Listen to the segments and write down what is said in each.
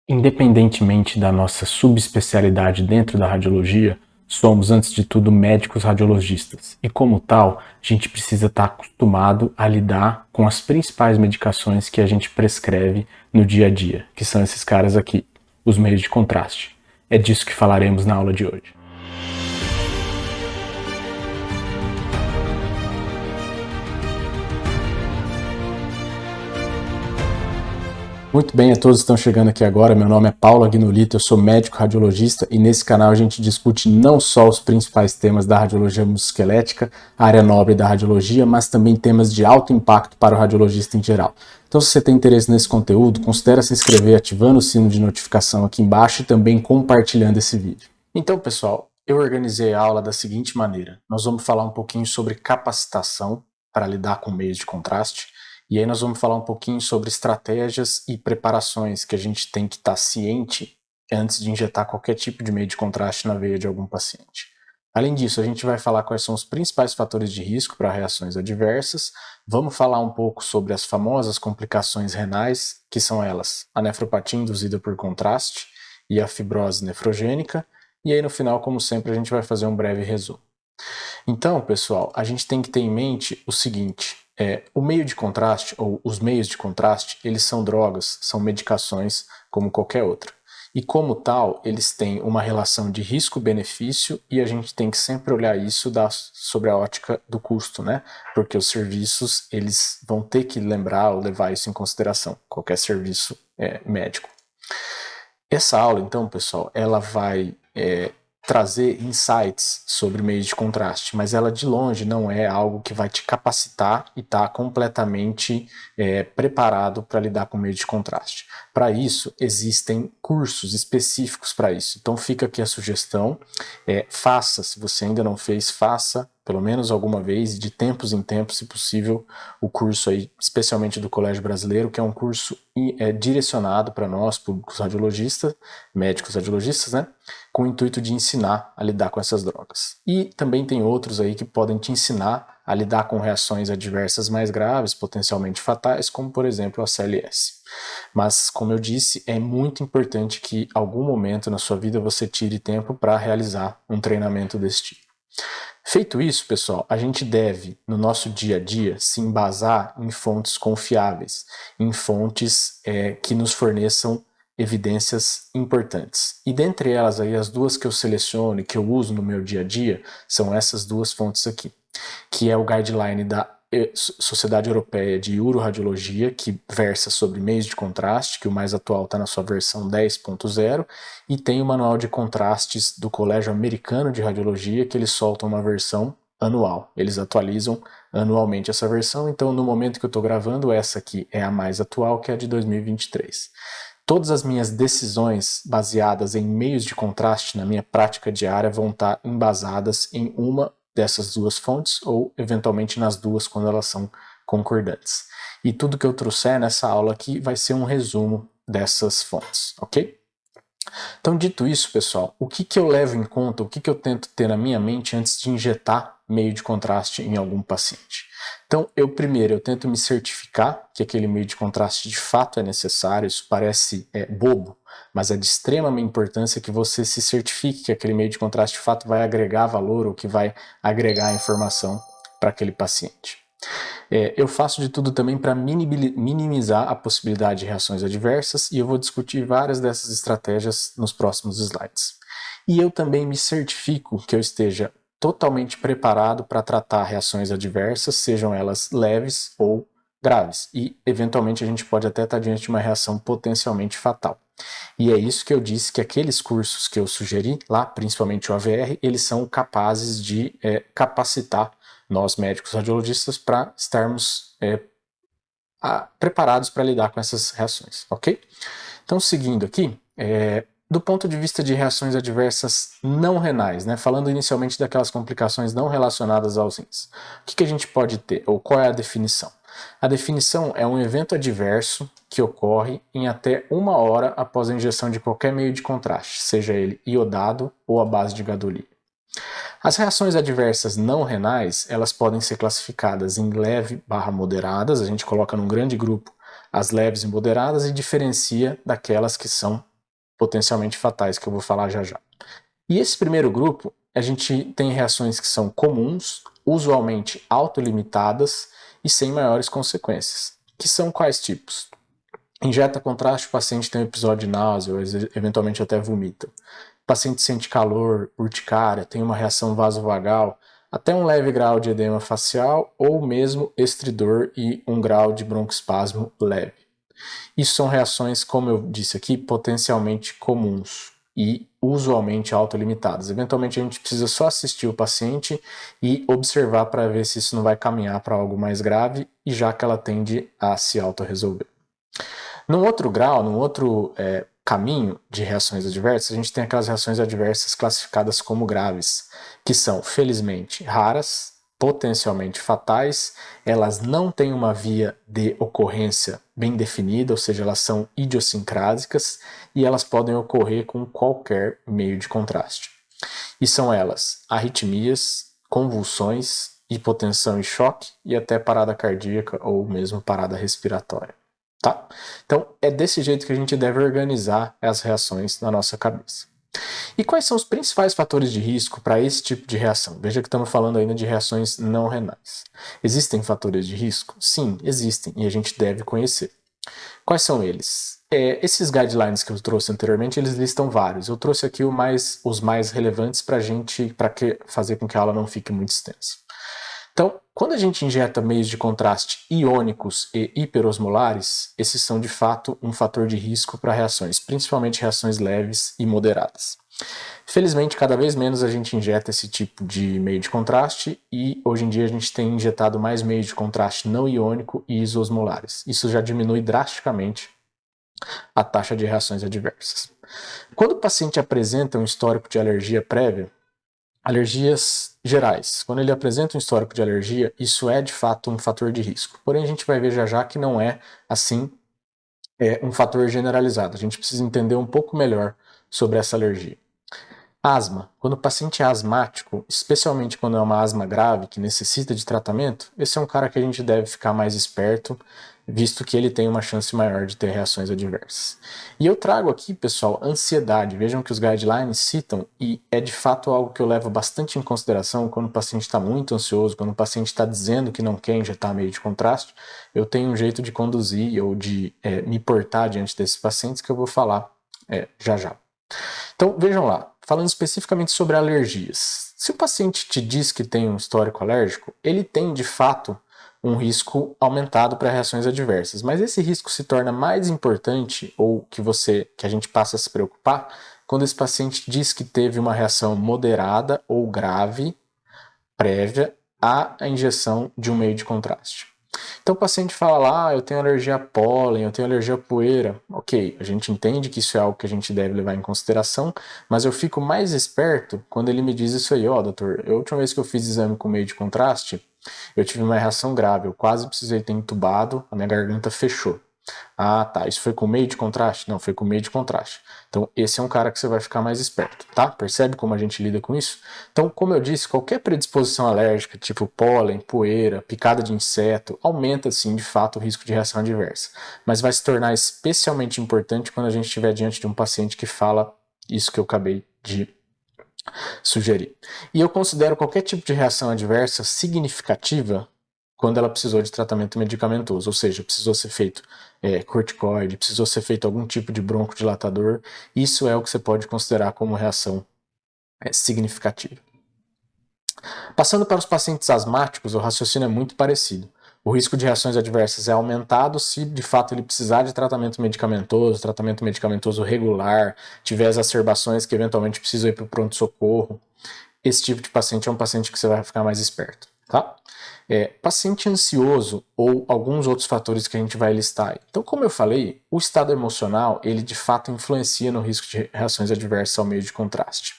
Independentemente da nossa subespecialidade dentro da radiologia, somos, antes de tudo, médicos radiologistas. E, como tal, a gente precisa estar acostumado a lidar com as principais medicações que a gente prescreve no dia a dia, que são esses caras aqui, os meios de contraste. É disso que falaremos na aula de hoje. Muito bem, a todos que estão chegando aqui agora, meu nome é Paulo Agnolito, eu sou médico radiologista e nesse canal a gente discute não só os principais temas da radiologia musculoesquelética, a área nobre da radiologia, mas também temas de alto impacto para o radiologista em geral. Então, se você tem interesse nesse conteúdo, considere se inscrever ativando o sino de notificação aqui embaixo e também compartilhando esse vídeo. Então, pessoal, eu organizei a aula da seguinte maneira: nós vamos falar um pouquinho sobre capacitação para lidar com meios de contraste. E aí nós vamos falar um pouquinho sobre estratégias e preparações que a gente tem que estar ciente antes de injetar qualquer tipo de meio de contraste na veia de algum paciente. Além disso, a gente vai falar quais são os principais fatores de risco para reações adversas, vamos falar um pouco sobre as famosas complicações renais, que são elas a nefropatia induzida por contraste e a fibrose nefrogênica, e aí no final, como sempre, a gente vai fazer um breve resumo. Então, pessoal, a gente tem que ter em mente o seguinte: o meio de contraste, ou os meios de contraste, eles são drogas, são medicações como qualquer outra. E como tal, eles têm uma relação de risco-benefício e a gente tem que sempre olhar isso sobre a ótica do custo, né? Porque os serviços, eles vão ter que lembrar ou levar isso em consideração, qualquer serviço médico. Essa aula, então, pessoal, ela vai trazer insights sobre meios de contraste, mas ela de longe não é algo que vai te capacitar e estar completamente preparado para lidar com meio de contraste. Para isso, existem cursos específicos para isso. Então fica aqui a sugestão, faça, se você ainda não fez, faça pelo menos alguma vez, de tempos em tempos, se possível, o curso aí, especialmente do Colégio Brasileiro, que é um curso direcionado para nós, públicos radiologistas, médicos radiologistas, né, com o intuito de ensinar a lidar com essas drogas. E também tem outros aí que podem te ensinar a lidar com reações adversas mais graves, potencialmente fatais, como por exemplo a CLS. Mas, como eu disse, é muito importante que em algum momento na sua vida você tire tempo para realizar um treinamento desse tipo. Feito isso, pessoal, a gente deve, no nosso dia a dia, se embasar em fontes confiáveis, em fontes que nos forneçam evidências importantes. E dentre elas, aí, as duas que eu seleciono e que eu uso no meu dia a dia são essas duas fontes aqui, que é o guideline da Sociedade Europeia de Uroradiologia, que versa sobre meios de contraste, que o mais atual está na sua versão 10.0, e tem o Manual de Contrastes do Colégio Americano de Radiologia, que eles soltam uma versão anual. Eles atualizam anualmente essa versão, então no momento que eu estou gravando, essa aqui é a mais atual, que é a de 2023. Todas as minhas decisões baseadas em meios de contraste na minha prática diária vão estar embasadas em uma dessas duas fontes ou eventualmente nas duas quando elas são concordantes. E tudo que eu trouxer nessa aula aqui vai ser um resumo dessas fontes, ok? Então, dito isso, pessoal, o que eu levo em conta, o que eu tento ter na minha mente antes de injetar meio de contraste em algum paciente? Então, eu tento me certificar que aquele meio de contraste de fato é necessário. Isso parece bobo, mas é de extrema importância que você se certifique que aquele meio de contraste de fato vai agregar valor ou que vai agregar informação para aquele paciente. Eu faço de tudo também para minimizar a possibilidade de reações adversas e eu vou discutir várias dessas estratégias nos próximos slides. E eu também me certifico que eu esteja totalmente preparado para tratar reações adversas, sejam elas leves ou graves. E, eventualmente, a gente pode até estar diante de uma reação potencialmente fatal. E é isso que eu disse, que aqueles cursos que eu sugeri lá, principalmente o AVR, eles são capazes de capacitar nós médicos radiologistas para estarmos preparados para lidar com essas reações, ok? Então, seguindo aqui, do ponto de vista de reações adversas não renais, né, falando inicialmente daquelas complicações não relacionadas aos rins, o que a gente pode ter, ou qual é a definição? A definição é um evento adverso que ocorre em até 1 hora após a injeção de qualquer meio de contraste, seja ele iodado ou à base de gadolínio. As reações adversas não renais, elas podem ser classificadas em leve/moderadas, a gente coloca num grande grupo as leves e moderadas e diferencia daquelas que são potencialmente fatais, que eu vou falar já já. E esse primeiro grupo, a gente tem reações que são comuns, usualmente autolimitadas e sem maiores consequências. Que são quais tipos? Injeta contraste, o paciente tem um episódio de náusea, ou eventualmente até vomita. O paciente sente calor, urticária, tem uma reação vasovagal, até um leve grau de edema facial ou mesmo estridor e um grau de broncoespasmo leve. Isso são reações, como eu disse aqui, potencialmente comuns e usualmente autolimitadas. Eventualmente a gente precisa só assistir o paciente e observar para ver se isso não vai caminhar para algo mais grave, e já que ela tende a se autorresolver. Num outro grau, num outro caminho de reações adversas, a gente tem aquelas reações adversas classificadas como graves, que são, felizmente, raras, potencialmente fatais, elas não têm uma via de ocorrência bem definida, ou seja, elas são idiosincrásicas e elas podem ocorrer com qualquer meio de contraste. E são elas arritmias, convulsões, hipotensão e choque e até parada cardíaca ou mesmo parada respiratória. Tá? Então, é desse jeito que a gente deve organizar as reações na nossa cabeça. E quais são os principais fatores de risco para esse tipo de reação? Veja que estamos falando ainda de reações não renais. Existem fatores de risco? Sim, existem, e a gente deve conhecer. Quais são eles? Esses guidelines que eu trouxe anteriormente, eles listam vários. Eu trouxe aqui os mais relevantes para fazer com que a aula não fique muito extensa. Então, quando a gente injeta meios de contraste iônicos e hiperosmolares, esses são de fato um fator de risco para reações, principalmente reações leves e moderadas. Felizmente, cada vez menos a gente injeta esse tipo de meio de contraste e hoje em dia a gente tem injetado mais meios de contraste não iônico e isosmolares. Isso já diminui drasticamente a taxa de reações adversas. Quando o paciente apresenta um histórico de alergia prévia, alergias gerais. Quando ele apresenta um histórico de alergia, isso é de fato um fator de risco. Porém, a gente vai ver já já que não é assim um fator generalizado. A gente precisa entender um pouco melhor sobre essa alergia. Asma. Quando o paciente é asmático, especialmente quando é uma asma grave que necessita de tratamento, esse é um cara que a gente deve ficar mais esperto, visto que ele tem uma chance maior de ter reações adversas. E eu trago aqui, pessoal, ansiedade. Vejam que os guidelines citam, e é de fato algo que eu levo bastante em consideração quando o paciente está muito ansioso, quando o paciente está dizendo que não quer injetar meio de contraste. Eu tenho um jeito de conduzir ou de me portar diante desses pacientes que eu vou falar já já. Então, vejam lá, falando especificamente sobre alergias. Se o paciente te diz que tem um histórico alérgico, ele tem de fato um risco aumentado para reações adversas, mas esse risco se torna mais importante, ou que a gente passa a se preocupar, quando esse paciente diz que teve uma reação moderada ou grave prévia à injeção de um meio de contraste. Então o paciente fala lá, eu tenho alergia a pólen, eu tenho alergia a poeira. Ok, a gente entende que isso é algo que a gente deve levar em consideração, mas eu fico mais esperto quando ele me diz isso aí, doutor, a última vez que eu fiz exame com meio de contraste, eu tive uma reação grave, eu quase precisei ter entubado, a minha garganta fechou. Ah, tá, isso foi com meio de contraste? Não, foi com meio de contraste. Então, esse é um cara que você vai ficar mais esperto, tá? Percebe como a gente lida com isso? Então, como eu disse, qualquer predisposição alérgica, tipo pólen, poeira, picada de inseto, aumenta, sim, de fato, o risco de reação adversa. Mas vai se tornar especialmente importante quando a gente estiver diante de um paciente que fala isso que eu acabei de sugerir. E eu considero qualquer tipo de reação adversa significativa quando ela precisou de tratamento medicamentoso, ou seja, precisou ser feito corticoide, precisou ser feito algum tipo de broncodilatador. Isso é o que você pode considerar como reação significativa. Passando para os pacientes asmáticos, o raciocínio é muito parecido. O risco de reações adversas é aumentado se de fato ele precisar de tratamento medicamentoso regular, tiver exacerbações que eventualmente precisam ir para o pronto-socorro. Esse tipo de paciente é um paciente que você vai ficar mais esperto, tá? Paciente ansioso ou alguns outros fatores que a gente vai listar aí. Então, como eu falei, o estado emocional, ele de fato influencia no risco de reações adversas ao meio de contraste.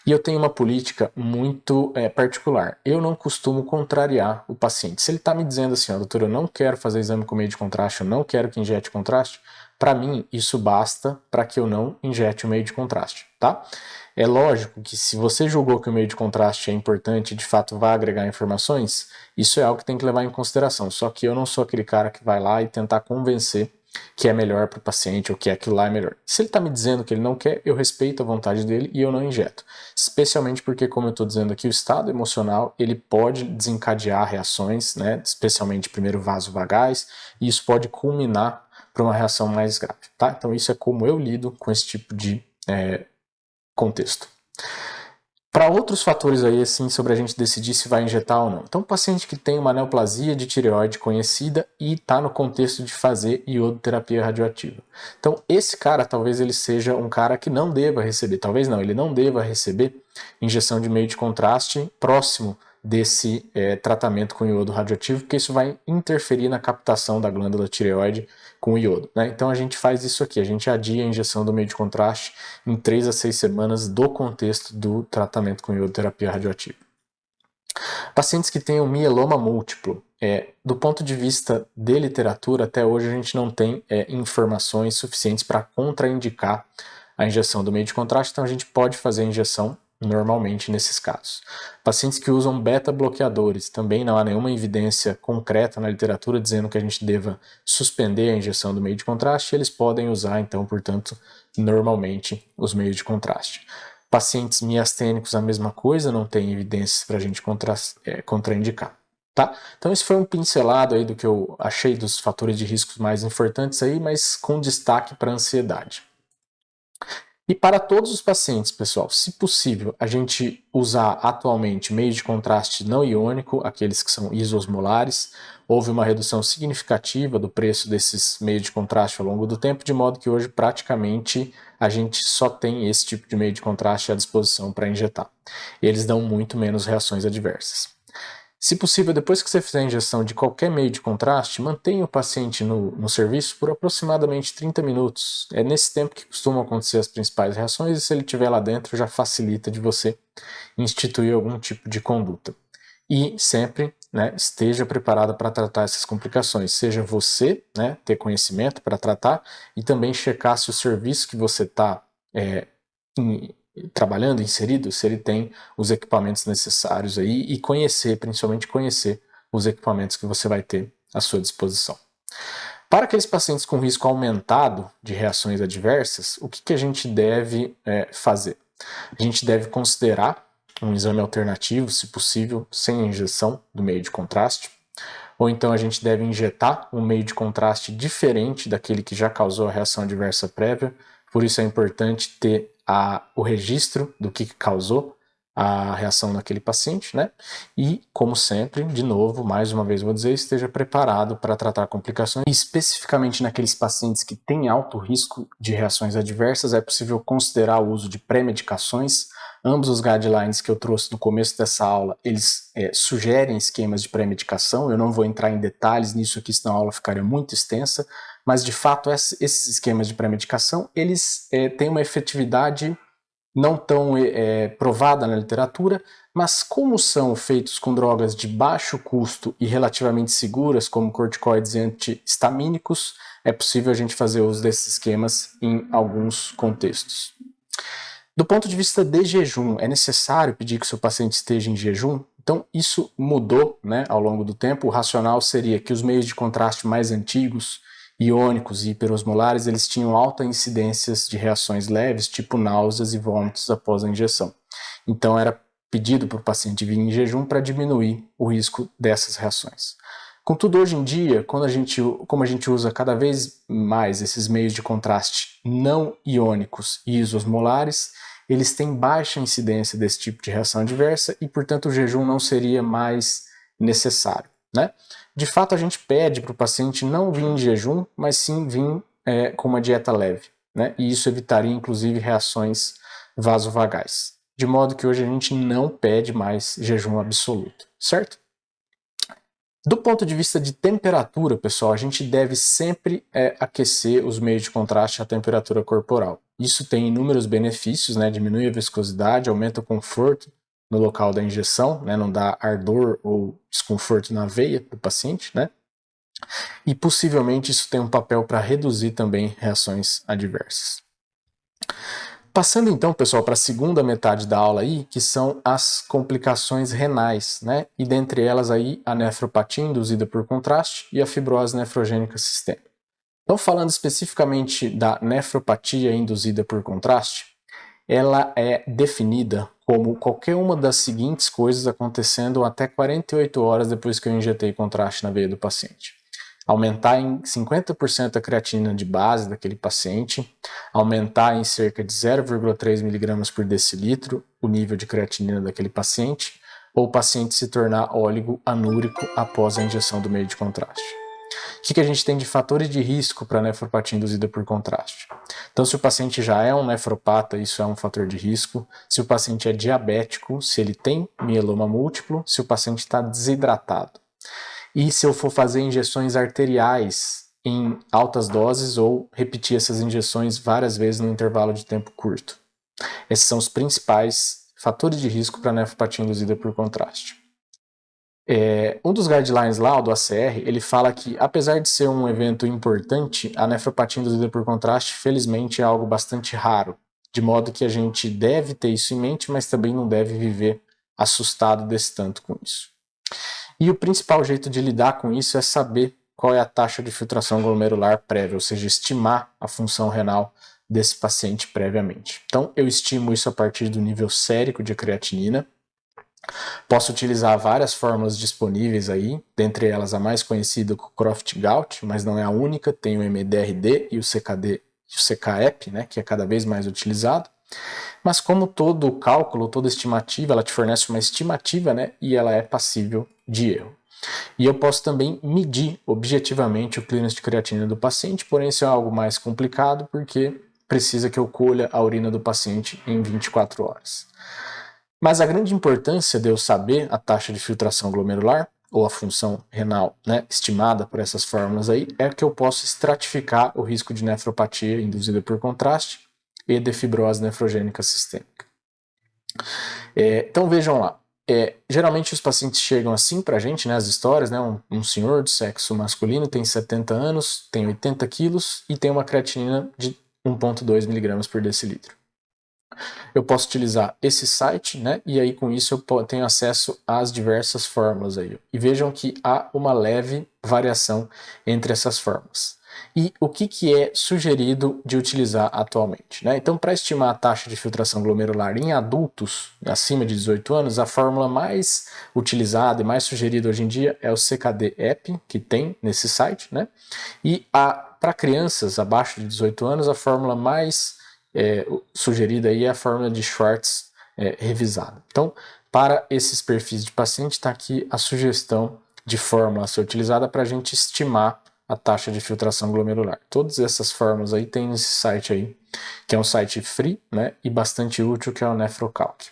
E eu tenho uma política muito particular. Eu não costumo contrariar o paciente. Se ele está me dizendo assim, doutor, eu não quero fazer exame com meio de contraste, eu não quero que injete contraste, para mim isso basta para que eu não injete o meio de contraste, tá? É lógico que se você julgou que o meio de contraste é importante e de fato vai agregar informações, isso é algo que tem que levar em consideração. Só que eu não sou aquele cara que vai lá e tentar convencer que é melhor para o paciente ou que aquilo lá é melhor. Se ele está me dizendo que ele não quer, eu respeito a vontade dele e eu não injeto. Especialmente porque, como eu estou dizendo aqui, o estado emocional ele pode desencadear reações, né, especialmente primeiro vasovagais, e isso pode culminar para uma reação mais grave. Tá? Então isso é como eu lido com esse tipo de contexto. Para outros fatores aí, assim, sobre a gente decidir se vai injetar ou não. Então, paciente que tem uma neoplasia de tireoide conhecida e está no contexto de fazer iodoterapia radioativa. Então, esse cara, talvez ele seja um cara que não deva receber, talvez não, ele não deva receber injeção de meio de contraste próximo desse tratamento com iodo radioativo, porque isso vai interferir na captação da glândula tireoide com o iodo. Né? Então a gente faz isso aqui, a gente adia a injeção do meio de contraste em 3 a 6 semanas do contexto do tratamento com iodoterapia radioativa. Pacientes que tenham mieloma múltiplo, do ponto de vista de literatura, até hoje a gente não tem informações suficientes para contraindicar a injeção do meio de contraste, então a gente pode fazer a injeção normalmente nesses casos. Pacientes que usam beta-bloqueadores, também não há nenhuma evidência concreta na literatura dizendo que a gente deva suspender a injeção do meio de contraste, eles podem usar, então, portanto, normalmente os meios de contraste. Pacientes miastênicos, a mesma coisa, não tem evidências para a gente contraindicar. Tá? Então esse foi um pincelado aí do que eu achei dos fatores de riscos mais importantes aí, mas com destaque para a ansiedade. E para todos os pacientes, pessoal, se possível, a gente usar atualmente meio de contraste não iônico, aqueles que são isosmolares. Houve uma redução significativa do preço desses meios de contraste ao longo do tempo, de modo que hoje praticamente a gente só tem esse tipo de meio de contraste à disposição para injetar. Eles dão muito menos reações adversas. Se possível, depois que você fizer a injeção de qualquer meio de contraste, mantenha o paciente no serviço por aproximadamente 30 minutos. É nesse tempo que costumam acontecer as principais reações e se ele estiver lá dentro já facilita de você instituir algum tipo de conduta. E sempre esteja preparado para tratar essas complicações. Seja você ter conhecimento para tratar e também checar se o serviço que você está trabalhando, inserido, se ele tem os equipamentos necessários aí e principalmente conhecer os equipamentos que você vai ter à sua disposição. Para aqueles pacientes com risco aumentado de reações adversas, o que a gente deve fazer? A gente deve considerar um exame alternativo, se possível, sem a injeção do meio de contraste, ou então a gente deve injetar um meio de contraste diferente daquele que já causou a reação adversa prévia, por isso é importante ter o registro do que causou a reação naquele paciente, né? E, como sempre, de novo, mais uma vez vou dizer, esteja preparado para tratar complicações. Especificamente naqueles pacientes que têm alto risco de reações adversas, é possível considerar o uso de pré-medicações. Ambos os guidelines que eu trouxe no começo dessa aula, eles sugerem esquemas de pré-medicação. Eu não vou entrar em detalhes nisso aqui, senão a aula ficaria muito extensa, mas de fato esses esquemas de pré-medicação, eles têm uma efetividade não tão provada na literatura, mas como são feitos com drogas de baixo custo e relativamente seguras, como corticoides e antihistamínicos, é possível a gente fazer uso desses esquemas em alguns contextos. Do ponto de vista de jejum, é necessário pedir que o seu paciente esteja em jejum? Então isso mudou ao longo do tempo. O racional seria que os meios de contraste mais antigos, iônicos e hiperosmolares, eles tinham alta incidências de reações leves, tipo náuseas e vômitos após a injeção. Então era pedido para o paciente vir em jejum para diminuir o risco dessas reações. Contudo, hoje em dia, como a gente usa cada vez mais esses meios de contraste não iônicos e isosmolares, eles têm baixa incidência desse tipo de reação adversa e, portanto, o jejum não seria mais necessário. De fato, a gente pede para o paciente não vir em jejum, mas sim vir com uma dieta leve. E isso evitaria, inclusive, reações vasovagais. De modo que hoje a gente não pede mais jejum absoluto, certo? Do ponto de vista de temperatura, pessoal, a gente deve sempre aquecer os meios de contraste à temperatura corporal. Isso tem inúmeros benefícios, diminui a viscosidade, aumenta o conforto no local da injeção, não dá ardor ou desconforto na veia do paciente, e possivelmente isso tem um papel para reduzir também reações adversas. Passando então, pessoal, para a segunda metade da aula aí, que são as complicações renais, e dentre elas aí a nefropatia induzida por contraste e a fibrose nefrogênica sistêmica. Então, falando especificamente da nefropatia induzida por contraste, ela é definida como qualquer uma das seguintes coisas acontecendo até 48 horas depois que eu injetei contraste na veia do paciente. Aumentar em 50% a creatinina de base daquele paciente, aumentar em cerca de 0,3 mg por decilitro o nível de creatinina daquele paciente, ou o paciente se tornar óligoanúrico após a injeção do meio de contraste. O que a gente tem de fatores de risco para nefropatia induzida por contraste? Então, se o paciente já é um nefropata, isso é um fator de risco. Se o paciente é diabético, se ele tem mieloma múltiplo, se o paciente está desidratado. E se eu for fazer injeções arteriais em altas doses ou repetir essas injeções várias vezes num intervalo de tempo curto. Esses são os principais fatores de risco para nefropatia induzida por contraste. Um dos guidelines lá, do ACR, ele fala que, apesar de ser um evento importante, a nefropatia induzida por contraste, felizmente, é algo bastante raro, de modo que a gente deve ter isso em mente, mas também não deve viver assustado desse tanto com isso. E o principal jeito de lidar com isso é saber qual é a taxa de filtração glomerular prévia, ou seja, estimar a função renal desse paciente previamente. Então, eu estimo isso a partir do nível sérico de creatinina. Posso utilizar várias fórmulas disponíveis aí, dentre elas a mais conhecida, o Croft-Gault, mas não é a única, tem o MDRD e o CKD e o CKEP, né, que é cada vez mais utilizado. Mas como todo cálculo, toda estimativa, ela te fornece uma estimativa, né, e ela é passível de erro. E eu posso também medir objetivamente o clearance de creatinina do paciente, porém isso é algo mais complicado porque precisa que eu colha a urina do paciente em 24 horas. Mas a grande importância de eu saber a taxa de filtração glomerular, ou a função renal, né, estimada por essas fórmulas aí, é que eu posso estratificar o risco de nefropatia induzida por contraste e de fibrose nefrogênica sistêmica. Então vejam lá, geralmente os pacientes chegam assim pra gente, né, as histórias, né, um senhor do sexo masculino tem 70 anos, tem 80 quilos e tem uma creatinina de 1,2 mg por decilitro. Eu posso utilizar esse site, né? E aí com isso eu tenho acesso às diversas fórmulas aí. E vejam que há uma leve variação entre essas fórmulas. E o que é sugerido de utilizar atualmente, né? Então, para estimar a taxa de filtração glomerular em adultos acima de 18 anos, a fórmula mais utilizada e mais sugerida hoje em dia é o CKD-EPI, que tem nesse site, né? E para crianças abaixo de 18 anos, a fórmula mais sugerida aí é a fórmula de Schwartz revisada. Então, para esses perfis de paciente, está aqui a sugestão de fórmula a ser utilizada para a gente estimar a taxa de filtração glomerular. Todas essas fórmulas aí tem nesse site aí, que é um site free, né, e bastante útil, que é o NephroCalc.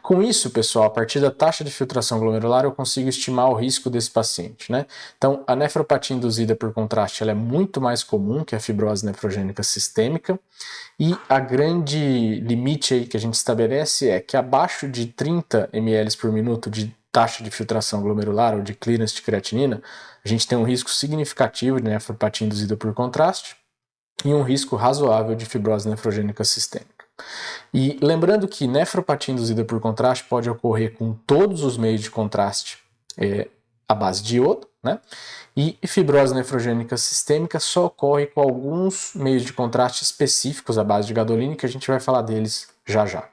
Com isso, pessoal, a partir da taxa de filtração glomerular, eu consigo estimar o risco desse paciente, né? Então, a nefropatia induzida por contraste ela é muito mais comum que a fibrose nefrogênica sistêmica, e a grande limite aí que a gente estabelece é que abaixo de 30 ml por minuto de taxa de filtração glomerular ou de clearance de creatinina, a gente tem um risco significativo de nefropatia induzida por contraste e um risco razoável de fibrose nefrogênica sistêmica. E lembrando que nefropatia induzida por contraste pode ocorrer com todos os meios de contraste à base de iodo, né? E fibrose nefrogênica sistêmica só ocorre com alguns meios de contraste específicos à base de gadolina, que a gente vai falar deles já já.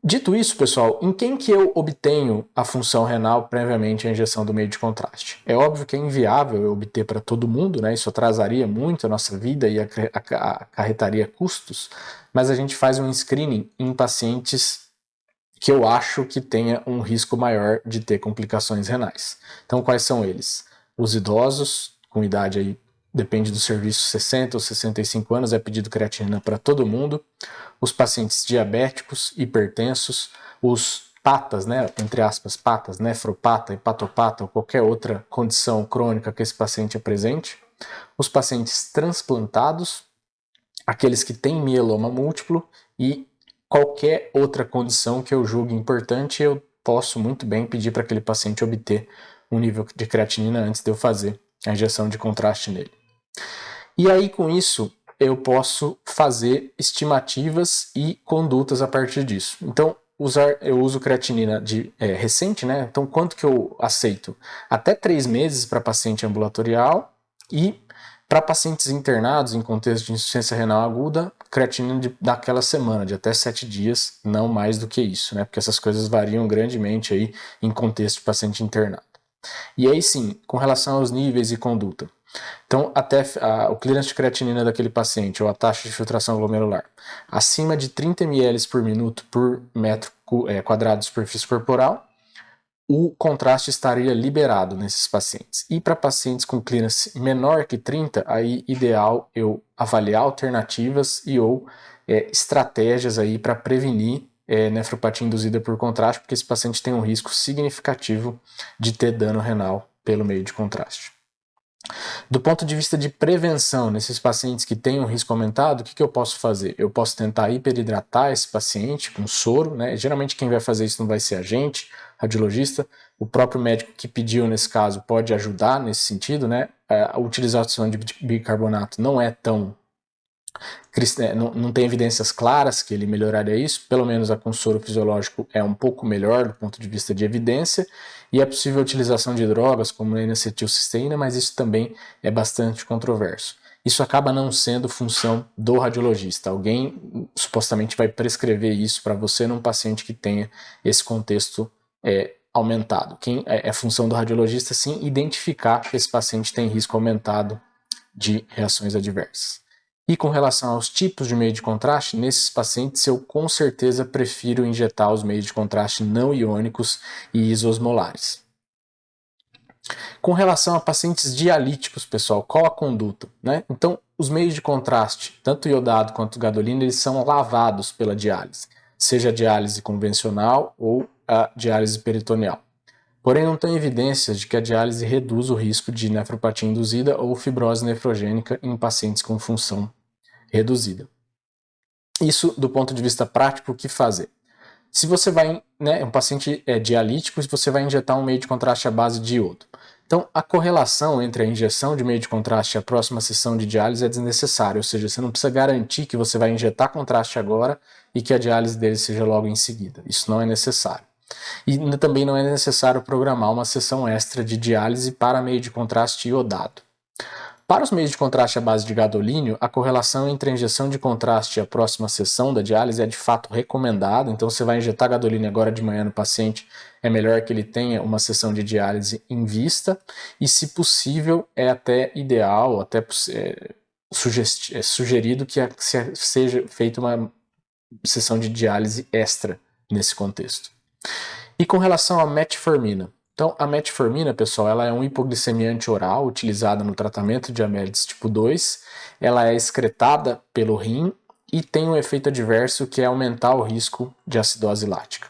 Dito isso, pessoal, em quem que eu obtenho a função renal previamente à injeção do meio de contraste? É óbvio que é inviável eu obter para todo mundo, né? Isso atrasaria muito a nossa vida e acarretaria custos, mas a gente faz um screening em pacientes que eu acho que tenha um risco maior de ter complicações renais. Então, quais são eles? Os idosos, com idade aí, depende do serviço, 60 ou 65 anos, é pedido creatinina para todo mundo. Os pacientes diabéticos, hipertensos, os patas, né, entre aspas, patas, nefropata, hepatopata ou qualquer outra condição crônica que esse paciente apresente. Os pacientes transplantados, aqueles que têm mieloma múltiplo e qualquer outra condição que eu julgue importante, eu posso muito bem pedir para aquele paciente obter um nível de creatinina antes de eu fazer a injeção de contraste nele. E aí, com isso, eu posso fazer estimativas e condutas a partir disso. Então, eu uso creatinina recente, né? Então, quanto que eu aceito? Até 3 meses para paciente ambulatorial e para pacientes internados em contexto de insuficiência renal aguda, creatinina daquela semana, de até 7 dias, não mais do que isso, né? Porque essas coisas variam grandemente aí em contexto de paciente internado. E aí sim, com relação aos níveis e conduta. Então, até o clearance de creatinina daquele paciente, ou a taxa de filtração glomerular, acima de 30 ml por minuto por metro quadrado de superfície corporal, o contraste estaria liberado nesses pacientes. E para pacientes com clearance menor que 30, aí ideal eu avaliar alternativas e ou estratégias aí para prevenir nefropatia induzida por contraste, porque esse paciente tem um risco significativo de ter dano renal pelo meio de contraste. Do ponto de vista de prevenção, nesses pacientes que têm um risco aumentado, o que eu posso fazer? Eu posso tentar hiperidratar esse paciente com soro, né? Geralmente quem vai fazer isso não vai ser a gente, radiologista, o próprio médico que pediu nesse caso pode ajudar nesse sentido, né? A utilização de bicarbonato não é tão... não tem evidências claras que ele melhoraria isso, pelo menos a com soro fisiológico é um pouco melhor do ponto de vista de evidência, e é possível a utilização de drogas como a N-acetilcisteína, mas isso também é bastante controverso. Isso acaba não sendo função do radiologista. Alguém supostamente vai prescrever isso para você num paciente que tenha esse contexto aumentado. É função do radiologista, sim, identificar que esse paciente tem risco aumentado de reações adversas. E com relação aos tipos de meio de contraste, nesses pacientes eu com certeza prefiro injetar os meios de contraste não iônicos e isosmolares. Com relação a pacientes dialíticos, pessoal, qual a conduta, né? Então, os meios de contraste, tanto iodado quanto gadolina, eles são lavados pela diálise, seja a diálise convencional ou a diálise peritoneal. Porém, não tem evidências de que a diálise reduz o risco de nefropatia induzida ou fibrose nefrogênica em pacientes com função reduzida. Isso, do ponto de vista prático, o que fazer? Se você vai, um paciente dialítico, você vai injetar um meio de contraste à base de iodo. Então, a correlação entre a injeção de meio de contraste e a próxima sessão de diálise é desnecessária, ou seja, você não precisa garantir que você vai injetar contraste agora e que a diálise dele seja logo em seguida. Isso não é necessário. E também não é necessário programar uma sessão extra de diálise para meio de contraste iodado. Para os meios de contraste à base de gadolínio, a correlação entre a injeção de contraste e a próxima sessão da diálise é de fato recomendada, então você vai injetar gadolínio agora de manhã no paciente, é melhor que ele tenha uma sessão de diálise em vista, e se possível é até ideal, até sugerido que seja feita uma sessão de diálise extra nesse contexto. E com relação à metformina, então, a metformina, pessoal, ela é um hipoglicemiante oral utilizada no tratamento de diabetes tipo 2. Ela é excretada pelo rim e tem um efeito adverso que é aumentar o risco de acidose lática.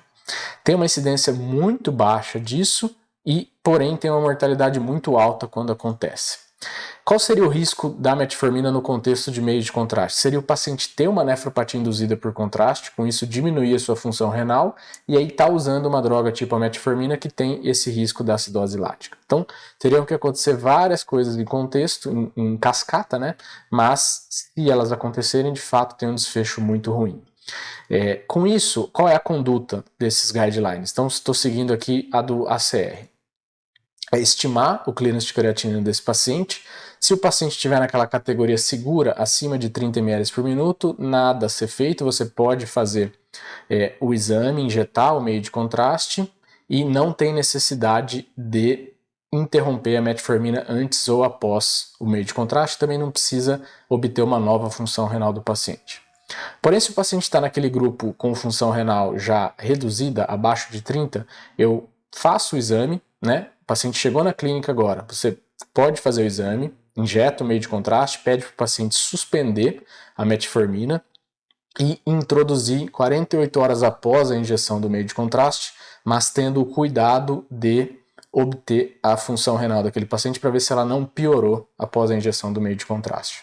Tem uma incidência muito baixa disso e, porém, tem uma mortalidade muito alta quando acontece. Qual seria o risco da metformina no contexto de meio de contraste? Seria o paciente ter uma nefropatia induzida por contraste, com isso diminuir a sua função renal, e aí tá usando uma droga tipo a metformina que tem esse risco da acidose lática. Então, teriam que acontecer várias coisas em contexto, em cascata, né? Mas, se elas acontecerem, de fato tem um desfecho muito ruim. Com isso, qual é a conduta desses guidelines? Então, estou seguindo aqui a do ACR. É estimar o clearance de creatinina desse paciente. Se o paciente estiver naquela categoria segura, acima de 30 ml por minuto, nada a ser feito, você pode fazer o exame, injetar o meio de contraste e não tem necessidade de interromper a metformina antes ou após o meio de contraste, também não precisa obter uma nova função renal do paciente. Porém, se o paciente está naquele grupo com função renal já reduzida, abaixo de 30, eu faço o exame, né? O paciente chegou na clínica agora, você pode fazer o exame, injeta o meio de contraste, pede para o paciente suspender a metformina e introduzir 48 horas após a injeção do meio de contraste, mas tendo o cuidado de obter a função renal daquele paciente para ver se ela não piorou após a injeção do meio de contraste.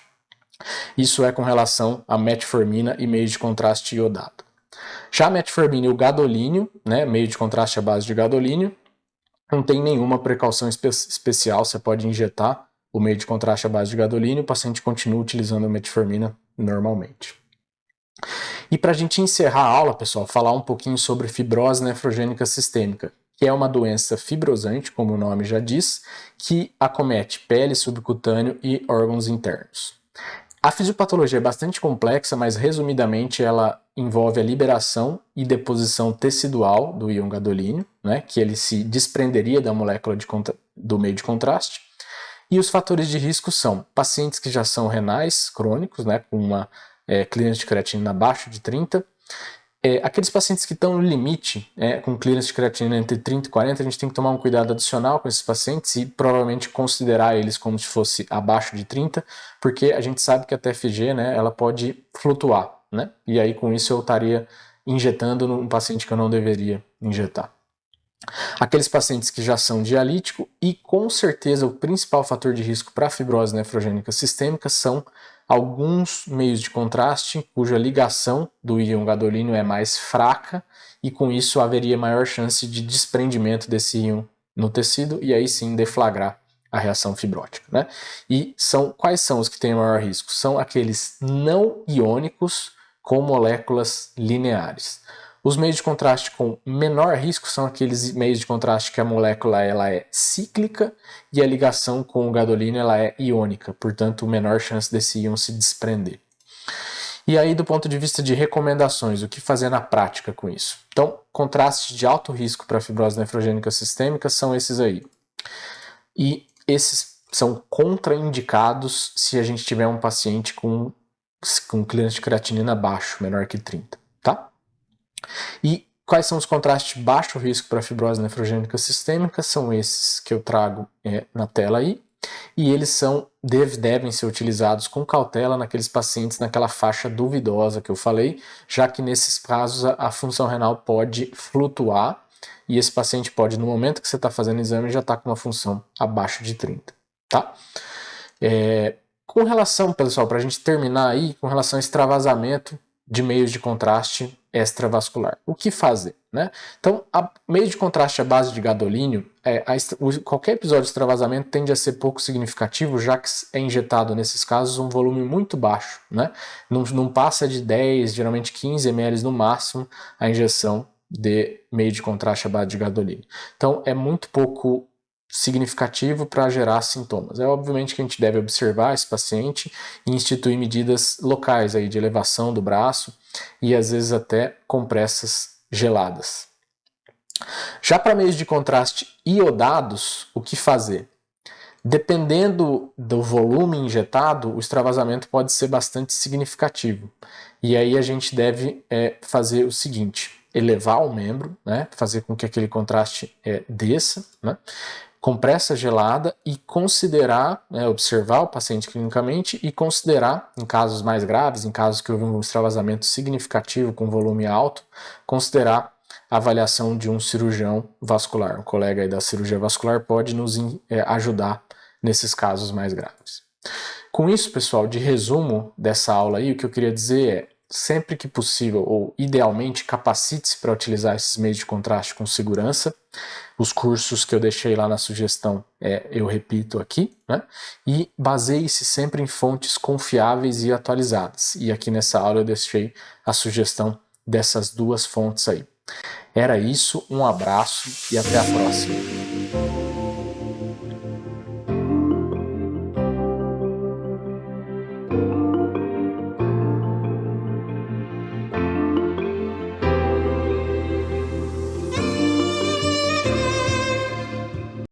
Isso é com relação a metformina e meio de contraste iodado. Já a metformina e o gadolínio, né, meio de contraste à base de gadolínio, não tem nenhuma precaução especial, você pode injetar o meio de contraste à base de gadolínio, o paciente continua utilizando a metformina normalmente. E para a gente encerrar a aula, pessoal, falar um pouquinho sobre fibrose nefrogênica sistêmica, que é uma doença fibrosante, como o nome já diz, que acomete pele, subcutâneo e órgãos internos. A fisiopatologia é bastante complexa, mas resumidamente ela envolve a liberação e deposição tecidual do íon gadolínio, né, que ele se desprenderia da molécula do meio de contraste. E os fatores de risco são pacientes que já são renais crônicos, né, com uma clearance de creatinina abaixo de 30, aqueles pacientes que estão no limite, com clearance de creatinina entre 30 e 40, a gente tem que tomar um cuidado adicional com esses pacientes e provavelmente considerar eles como se fosse abaixo de 30, porque a gente sabe que a TFG, né, ela pode flutuar, né? E aí com isso eu estaria injetando num paciente que eu não deveria injetar. Aqueles pacientes que já são dialíticos e com certeza o principal fator de risco para a fibrose nefrogênica sistêmica são alguns meios de contraste cuja ligação do íon gadolínio é mais fraca e com isso haveria maior chance de desprendimento desse íon no tecido e aí sim deflagrar a reação fibrótica, né? E quais são os que têm maior risco? São aqueles não iônicos com moléculas lineares. Os meios de contraste com menor risco são aqueles meios de contraste que a molécula ela é cíclica e a ligação com o gadolínio ela é iônica, portanto, menor chance desse íon se desprender. E aí, do ponto de vista de recomendações, o que fazer na prática com isso? Então, contrastes de alto risco para fibrose nefrogênica sistêmica são esses aí. E esses são contraindicados se a gente tiver um paciente com clearance de creatinina baixo, menor que 30, tá? E quais são os contrastes de baixo risco para fibrose nefrogênica sistêmica? São esses que eu trago na tela aí. E eles devem ser utilizados com cautela naqueles pacientes naquela faixa duvidosa que eu falei, já que nesses casos a função renal pode flutuar e esse paciente pode, no momento que você está fazendo o exame, já estar com uma função abaixo de 30, tá? Com relação, pessoal, para a gente terminar aí, com relação a extravasamento de meios de contraste extravascular. O que fazer, né? Então, meio de contraste à base de gadolínio, qualquer episódio de extravasamento tende a ser pouco significativo, já que é injetado, nesses casos, um volume muito baixo, né? Não passa de 10, geralmente 15 ml no máximo, a injeção de meio de contraste à base de gadolínio. Então, é muito pouco significativo para gerar sintomas. É obviamente que a gente deve observar esse paciente e instituir medidas locais aí de elevação do braço e às vezes até compressas geladas. Já para meios de contraste iodados, o que fazer? Dependendo do volume injetado, o extravasamento pode ser bastante significativo. E aí a gente deve fazer o seguinte, elevar o membro, né, fazer com que aquele contraste desça, né, compressa gelada e considerar, observar o paciente clinicamente e considerar, em casos mais graves, em casos que houve um extravasamento significativo com volume alto, considerar a avaliação de um cirurgião vascular. Um colega aí da cirurgia vascular pode nos ajudar nesses casos mais graves. Com isso, pessoal, de resumo dessa aula aí, o que eu queria dizer é, sempre que possível, ou idealmente, capacite-se para utilizar esses meios de contraste com segurança. Os cursos que eu deixei lá na sugestão, eu repito aqui, né? E baseie-se sempre em fontes confiáveis e atualizadas. E aqui nessa aula eu deixei a sugestão dessas duas fontes aí. Era isso, um abraço e até a próxima.